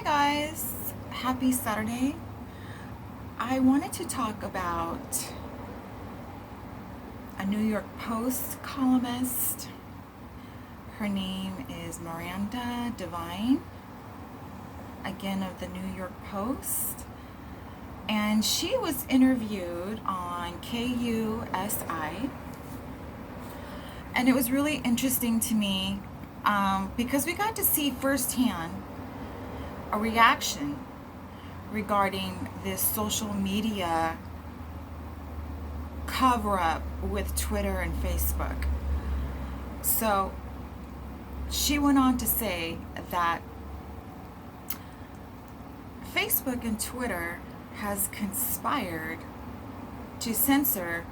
guys, happy Saturday. I wanted to talk about a New York Post columnist. Her name is Miranda Devine, again of the New York Post. And she was interviewed on KUSI. And it was really interesting to me because we got to see firsthand a reaction regarding this social media cover up with Twitter and Facebook. So she went on to say that Facebook and Twitter has conspired to censor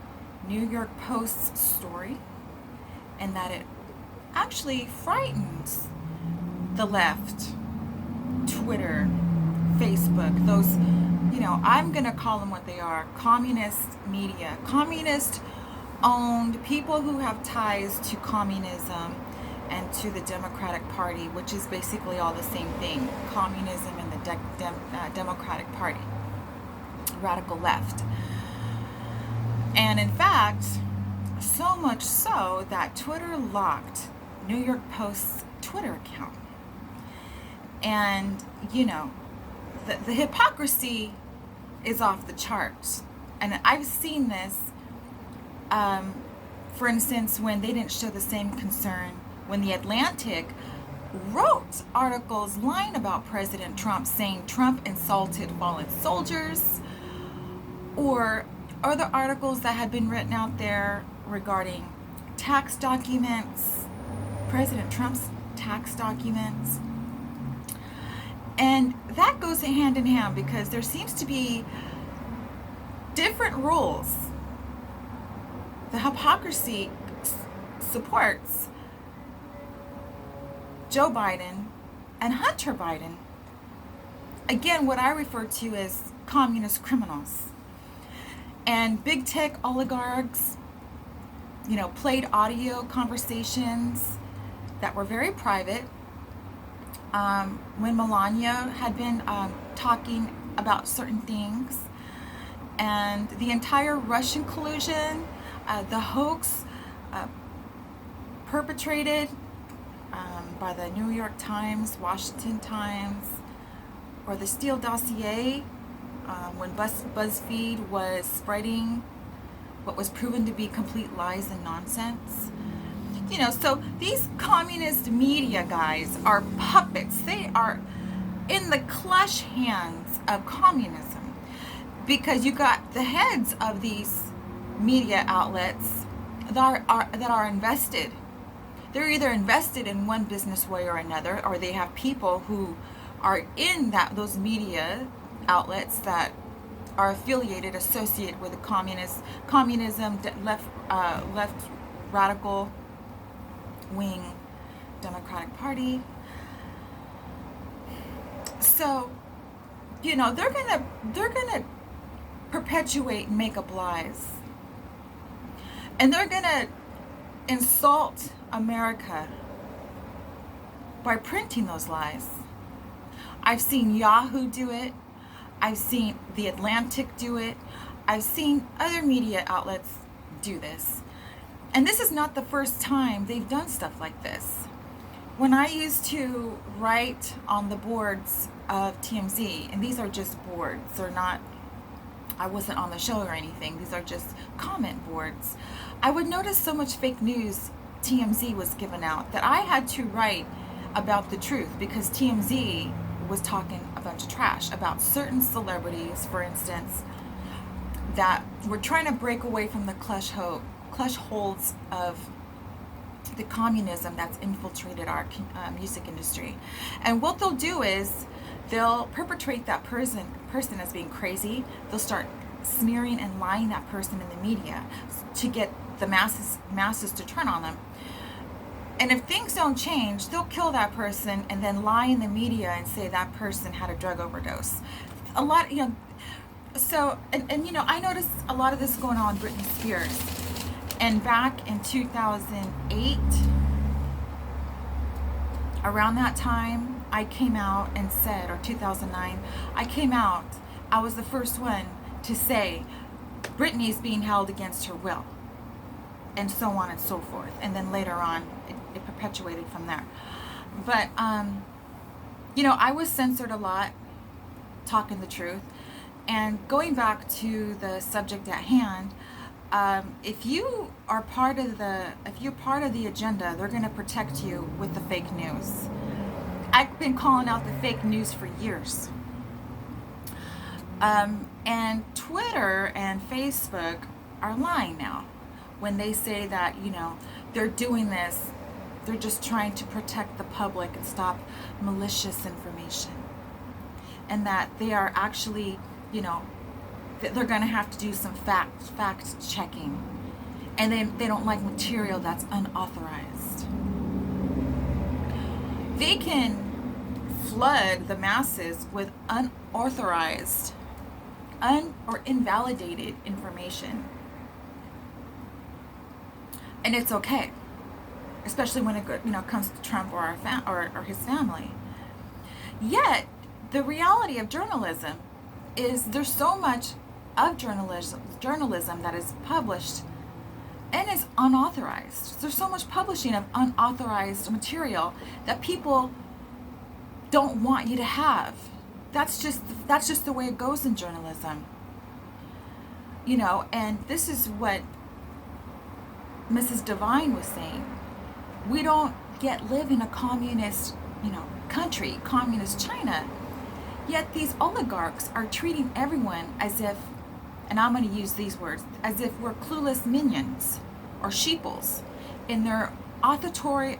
New York Post's story, and that it actually frightens the left, Twitter, Facebook, those, I'm going to call them what they are, communist media, communist owned people who have ties to communism and to the Democratic Party, which is basically all the same thing, communism and the Democratic Party, radical left. And in fact, so much so that Twitter locked New York Post's Twitter account. And, the hypocrisy is off the charts. And I've seen this, for instance, when they didn't show the same concern when The Atlantic wrote articles lying about President Trump, saying Trump insulted fallen soldiers, or other articles that had been written out there regarding tax documents, President Trump's tax documents. And that goes hand in hand because there seems to be different rules. The hypocrisy supports Joe Biden and Hunter Biden. Again, what I refer to as communist criminals. And big tech oligarchs, played audio conversations that were very private. When Melania had been talking about certain things, and the entire Russian collusion, the hoax perpetrated by the New York Times, Washington Times, or the Steele dossier, when BuzzFeed was spreading what was proven to be complete lies and nonsense. So these communist media guys are puppets. They are in the clutch hands of communism, because you got the heads of these media outlets that are invested. They're either invested in one business way or another, or they have people who are in those media outlets that are associated with the communism, left radical wing Democratic Party. So, they're gonna perpetuate and make up lies, and they're gonna insult America by printing those lies. I've seen Yahoo do it. I've seen The Atlantic do it. I've seen other media outlets do this. And this is not the first time they've done stuff like this. When I used to write on the boards of TMZ, and these are just boards, I wasn't on the show or anything, these are just comment boards, I would notice so much fake news TMZ was giving out that I had to write about the truth, because TMZ was talking a bunch of trash about certain celebrities, for instance, that were trying to break away from the clutch holds of the communism that's infiltrated our music industry. And what they'll do is they'll perpetrate that person as being crazy. They'll start smearing and lying that person in the media to get the masses to turn on them. And if things don't change, they'll kill that person and then lie in the media and say that person had a drug overdose. A lot, so, and I noticed a lot of this going on with Britney Spears. And back in 2008, around that time, I came out and said, or 2009, I came out, I was the first one to say, Britney's being held against her will, and so on and so forth. And then later on, it perpetuated from there. But, I was censored a lot, talking the truth. And going back to the subject at hand, if you're part of the agenda, they're going to protect you with the fake news. I've been calling out the fake news for years. And Twitter and Facebook are lying now when they say that, they're doing this. They're just trying to protect the public and stop malicious information. And that they are actually, they're going to have to do some fact checking. And they don't like material that's unauthorized. They can flood the masses with unauthorized, or invalidated information. And it's okay. Especially when it comes to Trump or or his family. Yet, the reality of journalism is there's so much of journalism that is published and is unauthorized. There's so much publishing of unauthorized material that people don't want you to have. That's just the way it goes in journalism. And this is what Mrs. Divine was saying. We don't live in a communist, country, communist China. Yet these oligarchs are treating everyone as if, and I'm going to use these words, as if we're clueless minions or sheeples in their authoritarian,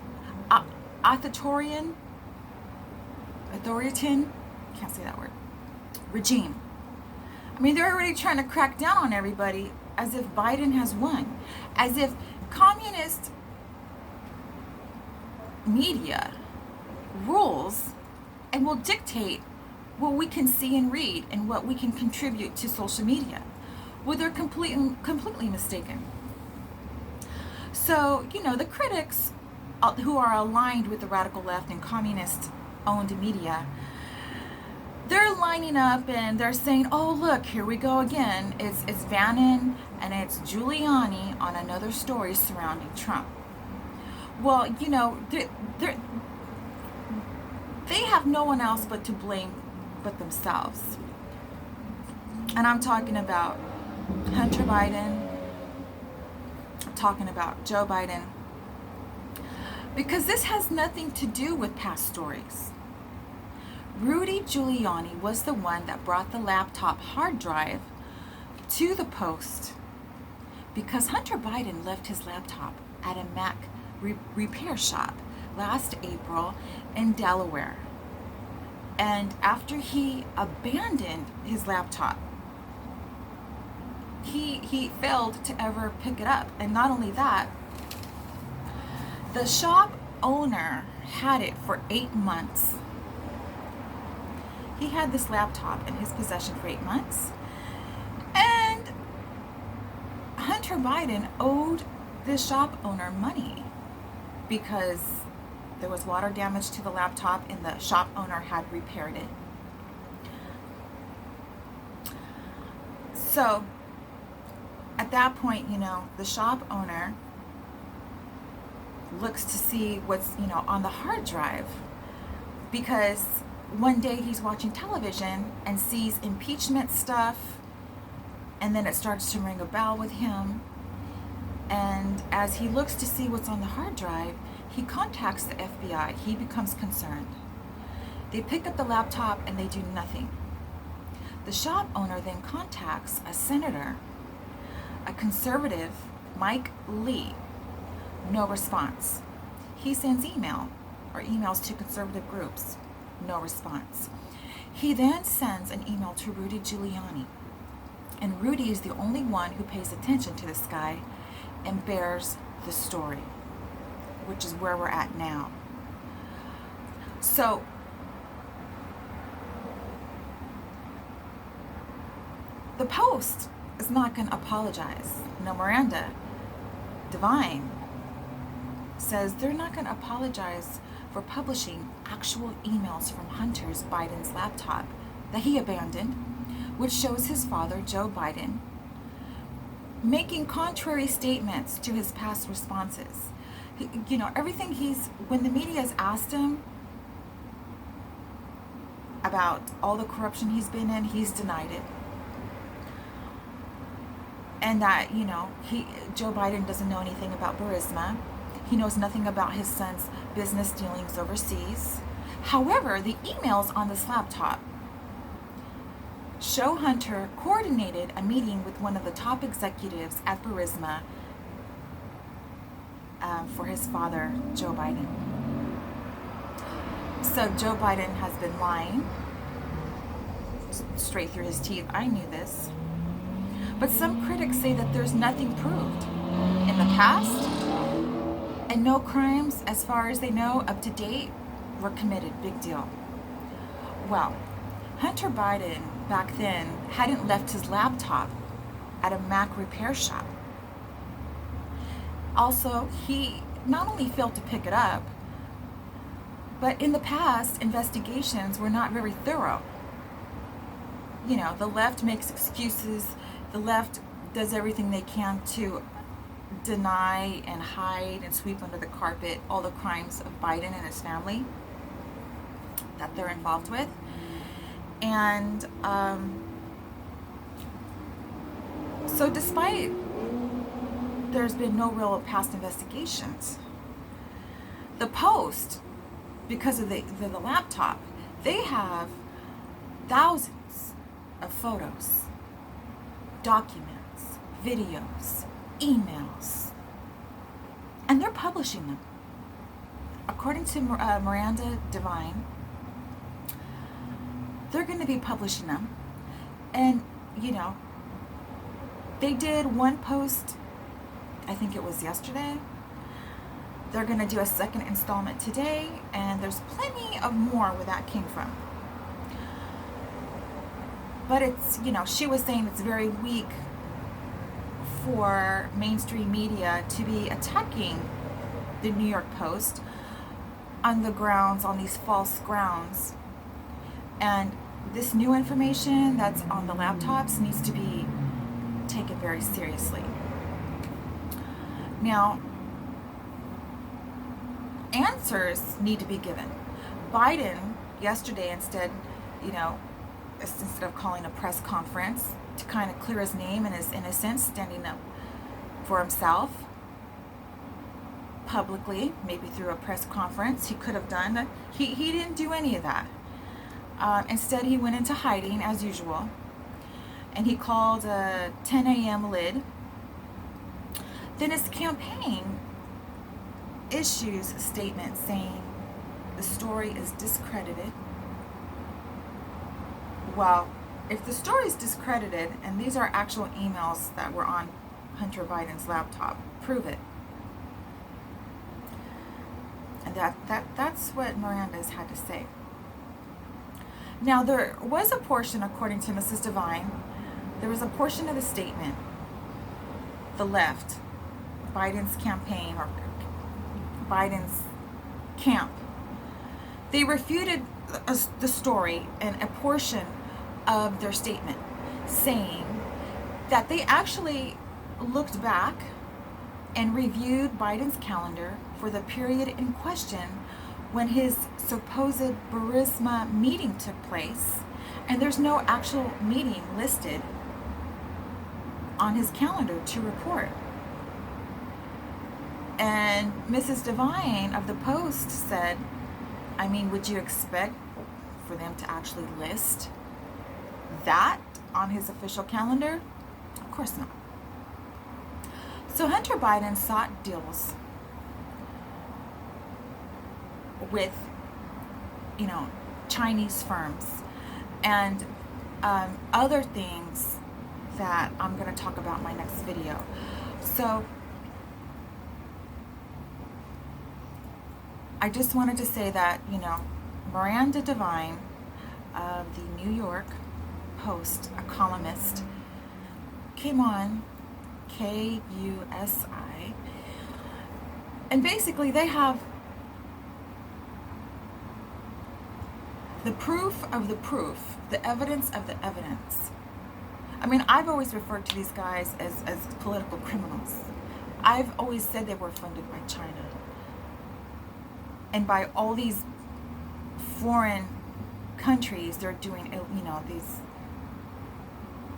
can't say that word, regime. I mean, they're already trying to crack down on everybody as if Biden has won, as if communist media rules and will dictate what we can see and read and what we can contribute to social media. Well, they're completely mistaken. So, the critics who are aligned with the radical left and communist-owned media, they're lining up and they're saying, oh, look, here we go again. It's Bannon and it's Giuliani on another story surrounding Trump. Well, they have no one else but to blame but themselves. And I'm talking about Hunter Biden. I'm talking about Joe Biden. Because this has nothing to do with past stories. Rudy Giuliani was the one that brought the laptop hard drive to the Post because Hunter Biden left his laptop at a Mac repair shop last April in Delaware. And after he abandoned his laptop, he failed to ever pick it up. And not only that, the shop owner had it for 8 months. He had this laptop in his possession for 8 months. And Hunter Biden owed the shop owner money because there was water damage to the laptop and the shop owner had repaired it. So at that point, the shop owner looks to see what's, on the hard drive, because one day he's watching television and sees impeachment stuff, and then it starts to ring a bell with him. And as he looks to see what's on the hard drive, he contacts the FBI. He becomes concerned. They pick up the laptop and they do nothing. The shop owner then contacts a senator, a conservative, Mike Lee. No response. He sends emails to conservative groups. No response. He then sends an email to Rudy Giuliani. And Rudy is the only one who pays attention to this guy and bears the story, which is where we're at now. So, the Post is not going to apologize. Miranda Devine says they're not going to apologize for publishing actual emails from Hunter's Biden's laptop that he abandoned, which shows his father, Joe Biden, making contrary statements to his past responses. Everything when the media has asked him about all the corruption he's been in, he's denied it. And that, Joe Biden doesn't know anything about Burisma. He knows nothing about his son's business dealings overseas. However, the emails on this laptop show Hunter coordinated a meeting with one of the top executives at Burisma for his father, Joe Biden. So Joe Biden has been lying straight through his teeth. I knew this. But some critics say that there's nothing proved in the past, and no crimes, as far as they know, up to date, were committed. Big deal. Well, Hunter Biden back then hadn't left his laptop at a Mac repair shop. Also, he not only failed to pick it up, but in the past, investigations were not very thorough. The left makes excuses. The left does everything they can to deny and hide and sweep under the carpet all the crimes of Biden and his family that they're involved with. And so despite there's been no real past investigations, the Post, because of the laptop, they have thousands of photos, documents, videos, emails, and they're publishing them. According to Miranda Devine, they're going to be publishing them. And, they did one post, I think it was yesterday. They're going to do a second installment today, and there's plenty of more where that came from. But it's, she was saying it's very weak for mainstream media to be attacking the New York Post on these false grounds. And this new information that's on the laptops needs to be taken very seriously. Now, answers need to be given. Biden yesterday instead of calling a press conference to kind of clear his name and his innocence, standing up for himself publicly, maybe through a press conference, he could have done. He didn't do any of that. Instead, he went into hiding as usual, and he called a 10 a.m. lid. Then his campaign issues a statement saying the story is discredited. Well, if the story is discredited, and these are actual emails that were on Hunter Biden's laptop, prove it. And that's what Miranda's had to say. Now, there was a portion, according to Mrs. Devine, there was a portion of the statement, the left, Biden's campaign, or Biden's camp, they refuted the story and a portion of their statement, saying that they actually looked back and reviewed Biden's calendar for the period in question when his supposed Burisma meeting took place, and there's no actual meeting listed on his calendar to report. And Mrs. Devine of the Post said, would you expect for them to actually list that on his official calendar? Of course not. So Hunter Biden sought deals with, Chinese firms and other things that I'm going to talk about in my next video. So I just wanted to say that, Miranda Devine of the New York Post, a columnist, came on KUSI And basically they have the proof of the proof, the evidence of the evidence. I mean, I've always referred to these guys as political criminals. I've always said they were funded by China and by all these foreign countries. They're doing, you know, these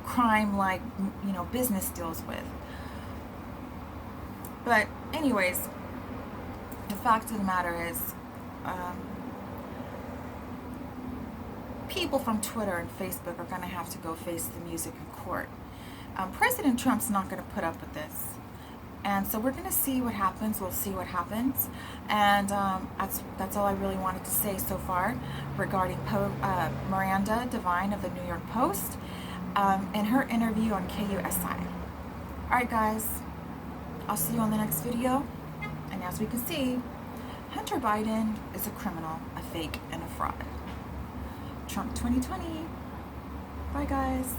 crime-like, you know, business deals with. But anyways, the fact of the matter is, people from Twitter and Facebook are going to have to go face the music in court. President Trump's not going to put up with this. And so we're going to see what happens. We'll see what happens. And that's all I really wanted to say so far regarding Miranda Devine of the New York Post and her interview on KUSI. Alright guys, I'll see you on the next video. And as we can see, Hunter Biden is a criminal, a fake, and a fraud. Trump 2020. Bye guys.